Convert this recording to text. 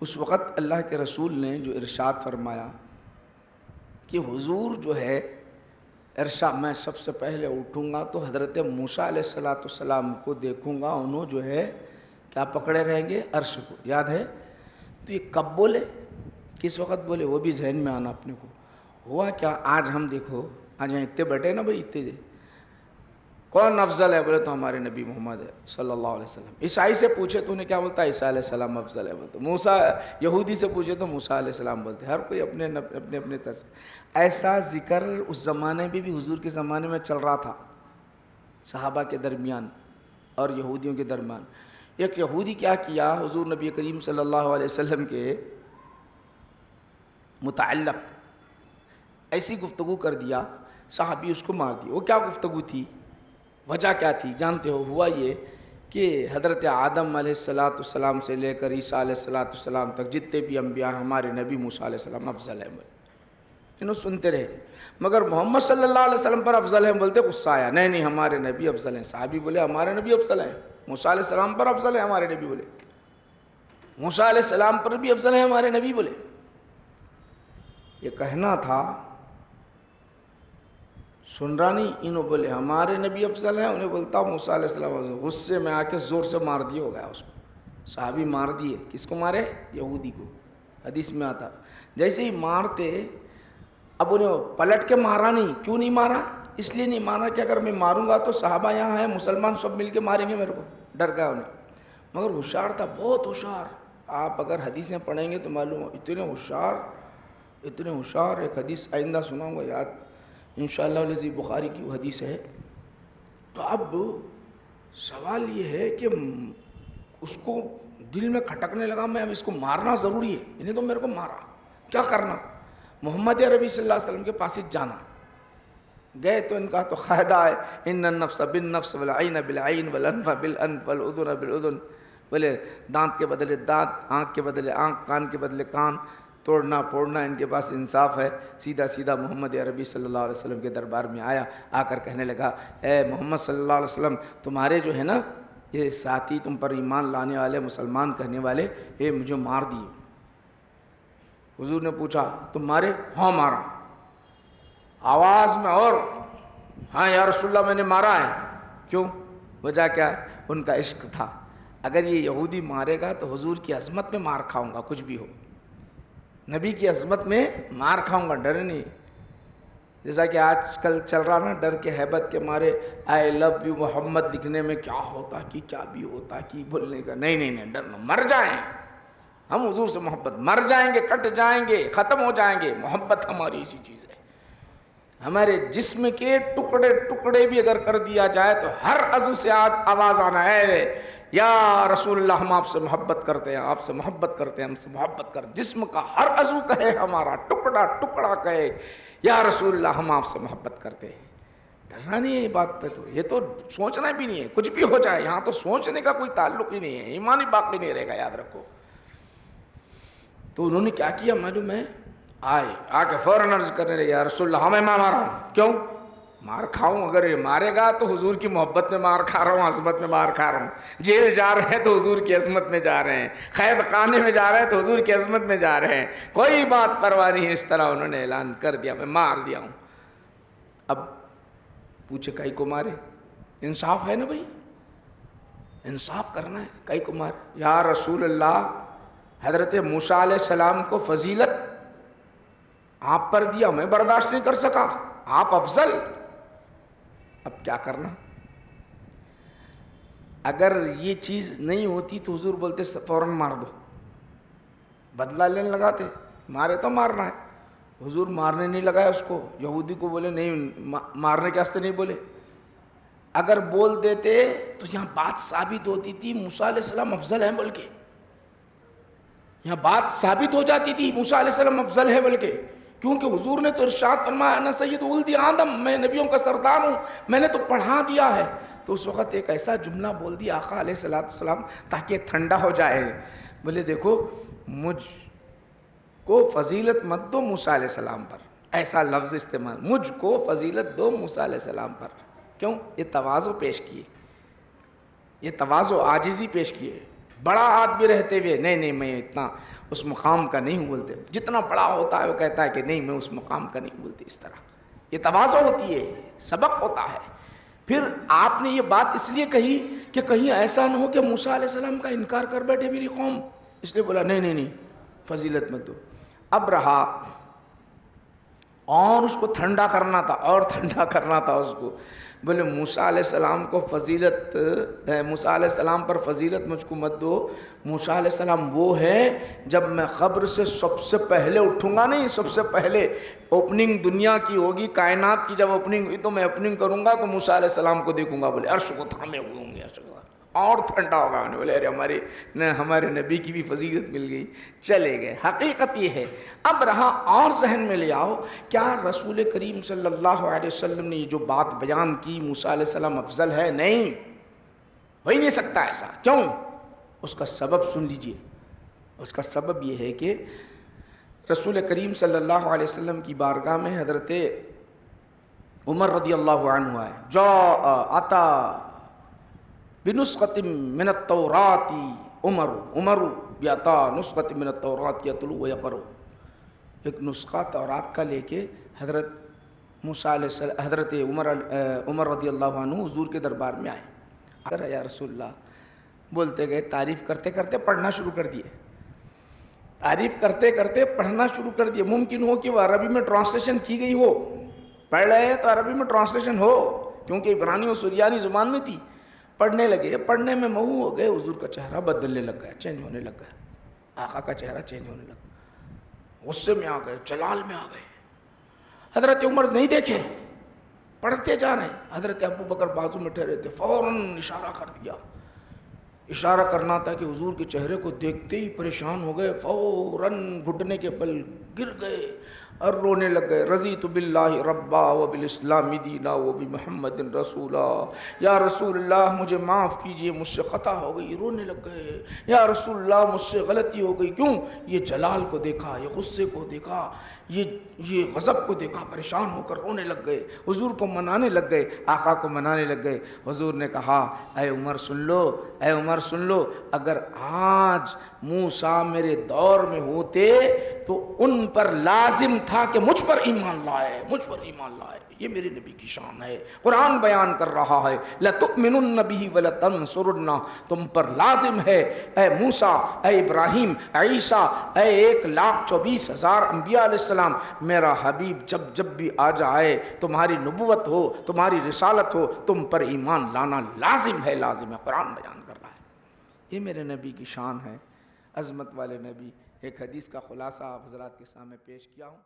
اس وقت اللہ کے رسول نے جو ارشاد فرمایا کہ حضور جو ہے ارشاد، میں سب سے پہلے اٹھوں گا تو حضرت موسیٰ علیہ السلام کو دیکھوں گا، انہوں جو ہے کیا پکڑے رہیں گے؟ عرش کو، یاد ہے؟ تو یہ کب بولے، کس وقت بولے، وہ بھی ذہن میں آنا اپنے کو۔ ہوا کیا، آج ہم دیکھو، آج یہاں اتنے بیٹھے نا بھائی، اتنے کون افضل ہے؟ بولے تو ہمارے نبی محمد ہے صلی اللہ علیہ وسلم۔ عیسائی سے پوچھے تو انہیں کیا بولتا ہے؟ عیسیٰ علیہ السلام افضل ہے بولتے۔ موسیٰ، یہودی سے پوچھے تو موسیٰ علیہ السلام بولتے۔ ہر کوئی اپنے اپنے طرف سے ایسا ذکر اس زمانے میں بھی حضور کے زمانے میں چل رہا تھا، صحابہ کے درمیان اور یہودیوں کے درمیان۔ ایک یہودی کیا کیا، حضور نبی کریم صلی اللہ علیہ وسلم کے متعلق ایسی گفتگو کر دیا، صحابی اس کو مار دیا۔ وہ کیا گفتگو تھی، وجہ کیا تھی جانتے ہو؟ ہوا یہ کہ حضرت آدم علیہ السلام سے لے کر عیسیٰ علیہ السلام تک جتنے بھی انبیاء، ہمارے نبی موسیٰ علیہ السلام افضل ہیں، انہوں سنتے رہے، مگر محمد صلی اللہ علیہ وسلم پر افضل ہیں بولتے غصہ آیا، نہیں ہمارے نبی افضل ہیں۔ صحابی بولے ہمارے نبی افضل ہیں، موسیٰ علیہ السلام پر افضل ہیں ہمارے نبی، بولے موسیٰ علیہ السلام پر بھی افضل ہیں ہمارے نبی، بولے یہ کہنا تھا، سن رہا نہیں، انہوں بولے ہمارے نبی افضل ہیں، انہیں بولتا موسیٰ علیہ السلام افضل۔ غصے میں آ کے زور سے مار دیا ہو گیا اس کو، صحابی مار دیے۔ کس کو مارے؟ یہودی کو، حدیث میں آتا۔ جیسے ہی مارتے، اب انہیں پلٹ کے مارا نہیں، کیوں نہیں مارا؟ اس لیے نہیں مارا کہ اگر میں ماروں گا تو صحابہ یہاں ہیں، مسلمان سب مل کے ماریں گے میرے کو، ڈر گیا انہیں۔ مگر ہوشیار تھا، بہت ہوشیار۔ آپ اگر حدیثیں پڑھیں گے تو معلوم ہو، اتنے ہوشیار۔ ایک حدیث آئندہ سناؤں گا یاد انشاءاللہ الذی، بخاری کی وہ حدیث ہے۔ تو اب سوال یہ ہے کہ اس کو دل میں کھٹکنے لگا، میں اب اس کو مارنا ضروری ہے، انہیں تو میرے کو مارا، کیا کرنا؟ محمد عربی صلی اللہ علیہ وسلم کے پاس جانا۔ گئے تو ان کا تو قاعدہ ہے، ان النفس بالنفس والعین بالعین والانف بالانف والاذن بالاذن، بولے دانت کے بدلے دانت، آنکھ کے بدلے آنکھ، کان کے بدلے کان، توڑنا پھوڑنا ان کے پاس انصاف ہے۔ سیدھا محمد عربی صلی اللہ علیہ وسلم کے دربار میں آیا، آ کر کہنے لگا، اے محمد صلی اللہ علیہ وسلم، تمہارے جو ہے نا یہ ساتھی، تم پر ایمان لانے والے، مسلمان کہنے والے، یہ مجھے مار دیے۔ حضور نے پوچھا تم مارے؟ ہاں مارا، آواز میں، اور ہاں یا رسول اللہ میں نے مارا ہے۔ کیوں؟ وجہ کیا ہے؟ ان کا عشق تھا، اگر یہ یہودی مارے گا تو حضور کی عظمت میں مار کھاؤں گا، کچھ بھی ہو، نبی کی عظمت میں مار کھاؤں گا، ڈر نہیں۔ جیسا کہ آج کل چل رہا نا، ڈر کے ہیبت کے مارے آئی لو یو محمد لکھنے میں کیا ہوتا کہ کیا بھی ہوتا کہ بولنے کا، نہیں ڈرنا، مر جائیں ہم حضور سے محبت، مر جائیں گے، کٹ جائیں گے، ختم ہو جائیں گے، محبت ہماری اسی چیز ہے۔ ہمارے جسم کے ٹکڑے ٹکڑے بھی اگر کر دیا جائے تو ہر عضو سے آواز آنا ہے، یا رسول اللہ ہم آپ سے محبت کرتے ہیں، آپ سے محبت کرتے ہیں، ہم سے محبت کر۔ جسم کا ہر عضو کہے، ہمارا ٹکڑا ٹکڑا کہے، یا رسول اللہ ہم آپ سے محبت کرتے ہیں۔ ڈرنا نہیں ہے یہ بات پہ، تو یہ تو سوچنا بھی نہیں ہے، کچھ بھی ہو جائے، یہاں تو سوچنے کا کوئی تعلق ہی نہیں ہے، ایمان ہی باقی نہیں رہے گا، یاد رکھو۔ تو انہوں نے کیا کیا معلوم ہے؟ آ کے فوراً عرض کرنے لگے، یا رسول اللہ میں مارا ہوں۔ کیوں مار کھاؤں؟ اگر یہ مارے گا تو حضور کی محبت میں مار کھا رہا ہوں، عظمت میں مار کھا رہا ہوں۔ جیل جا رہے ہیں تو حضور کی عظمت میں جا رہے ہیں، قید خانے میں جا رہے ہیں تو حضور کی عظمت میں جا رہے ہیں، کوئی بات پرواہ نہیں ہے۔ اس طرح انہوں نے اعلان کر دیا، میں مار دیا ہوں۔ اب پوچھے کئی کو مارے؟ انصاف ہے نا بھائی، انصاف کرنا ہے، کئی کو مارے؟ یا رسول اللہ حضرت موسیٰ علیہ السلام کو فضیلت آپ پر دیا، میں برداشت نہیں کر سکا، آپ افضل۔ اب کیا کرنا؟ اگر یہ چیز نہیں ہوتی تو حضور بولتے فوراً مار دو، بدلہ لینے لگاتے، مارے تو مارنا ہے۔ حضور مارنے نہیں لگایا اس کو، یہودی کو بولے نہیں، مارنے کے واسطے نہیں بولے۔ اگر بول دیتے تو یہاں بات ثابت ہوتی تھی موسیٰ علیہ السلام افضل ہیں بول کے، یہاں بات ثابت ہو جاتی تھی موسیٰ علیہ السلام افضل ہے بول کے، کیونکہ حضور نے تو ارشاد فرمایا انا سید ولد آدم، میں نبیوں کا سردار ہوں، میں نے تو پڑھا دیا ہے۔ تو اس وقت ایک ایسا جملہ بول دیا آقا علیہ السلام تاکہ ٹھنڈا ہو جائے، بولے دیکھو مجھ کو فضیلت مت دو موسیٰ علیہ السلام پر، ایسا لفظ استعمال، مجھ کو فضیلت دو موسیٰ علیہ السلام پر۔ کیوں؟ یہ تواضع پیش کیے، یہ تواضع عاجزی پیش کیے، بڑا آدمی رہتے ہوئے نہیں میں اتنا۔ اس مقام کا نہیں بولتے. جتنا بڑا ہوتا ہے وہ کہتا ہے کہ نہیں میں اس مقام کا نہیں بولتے. اس طرح یہ تواضع ہوتی ہے، سبق ہوتا ہے. پھر آپ نے یہ بات اس لیے کہی کہ کہیں ایسا نہ ہو کہ موسیٰ علیہ السلام کا انکار کر بیٹھے میری قوم، اس لیے بولا نہیں فضیلت مت دو. اب رہا اور اس کو ٹھنڈا کرنا تھا، اور ٹھنڈا کرنا تھا اس کو. بولے موسیٰ علیہ السلام کو فضیلت، موسیٰ علیہ السلام پر فضیلت مجھ کو مت دو. موسیٰ علیہ السلام وہ ہے جب میں قبر سے سب سے پہلے اٹھوں گا، نہیں سب سے پہلے اوپننگ دنیا کی ہوگی، کائنات کی جب اوپننگ ہوئی تو میں اوپننگ کروں گا تو موسیٰ علیہ السلام کو دیکھوں گا. بولے عرش کو تھامے ہوئے ہوں گے، عرش کو اور ٹھنڈا ہوگا. بولے ارے ہمارے نبی کی بھی فضیلت مل گئی. چلے گئے. حقیقت یہ ہے. اب رہا اور ذہن میں لے آؤ، کیا رسول کریم صلی اللہ علیہ وسلم نے یہ جو بات بیان کی موسیٰ علیہ السلام افضل ہے؟ نہیں، ہو ہی نہیں سکتا ایسا. کیوں؟ اس کا سبب سن لیجئے. اس کا سبب یہ ہے کہ رسول کریم صلی اللہ علیہ وسلم کی بارگاہ میں حضرت عمر رضی اللہ عنہ آئے. آتا بنسخۃ من التوراۃ عمر بیاتا نسخۃ من التوراۃ یتلو و یقرؤ. ایک نسخہ تورات کا لے کے حضرت موسیٰ علیہ السلام، حضرت عمر رضی اللہ عنہ حضور کے دربار میں آئے. یا رسول اللہ بولتے گئے، تعریف کرتے کرتے پڑھنا شروع کر دیے. تعریف کرتے کرتے پڑھنا شروع کر دیے. ممکن ہو کہ وہ عربی میں ٹرانسلیشن کی گئی ہو، پڑھ رہے ہیں تو عربی میں ٹرانسلیشن ہو، کیونکہ عبرانی اور سریانی زبان میں تھی. پڑھنے لگے، پڑھنے میں مئو ہو گئے. حضور کا چہرہ بدلنے لگ گیا، چینج ہونے لگ گیا. آقا کا چہرہ چینج ہونے لگا. غصے میں آ گئے، جلال میں آ گئے. حضرت عمر نہیں دیکھے، پڑھتے جا رہے ہیں. حضرت ابو بکر بازو میں ٹھہرے تھے، فوراً اشارہ کر دیا. اشارہ کرنا تھا کہ حضور کے چہرے کو دیکھتے ہی پریشان ہو گئے. فوراً گھٹنے کے بل گر گئے اور رونے لگ گئے. رضیت باللہ ربا وبالاسلام دینا وبمحمد رسولا. یا رسول اللہ مجھے معاف کیجئے، مجھ سے خطا ہو گئی. رونے لگ گئے. یا رسول اللہ مجھ سے غلطی ہو گئی. کیوں؟ یہ جلال کو دیکھا، یہ غصے کو دیکھا، یہ غضب کو دیکھا. پریشان ہو کر رونے لگ گئے. حضور کو منانے لگ گئے، آقا کو منانے لگ گئے. حضور نے کہا اے عمر سن لو، اے عمر سن لو، اگر آج موسیٰ میرے دور میں ہوتے تو ان پر لازم تھا کہ مجھ پر ایمان لائے، مجھ پر ایمان لائے. یہ میرے نبی کی شان ہے. قرآن بیان کر رہا ہے لَتُؤْمِنُنَّ بِهِ وَلَتَنْصُرُنَّ. تم پر لازم ہے اے موسیٰ، اے ابراہیم، عیسیٰ، اے 1,24,000 انبیاء علیہ السلام، میرا حبیب جب بھی آ جائے، تمہاری نبوت ہو، تمہاری رسالت ہو، تم پر ایمان لانا لازم ہے، لازم ہے. قرآن بیان کر رہا ہے. یہ میرے نبی کی شان ہے، عظمت والے نبی. ایک حدیث کا خلاصہ آپ حضرات کے سامنے پیش کیا ہوں.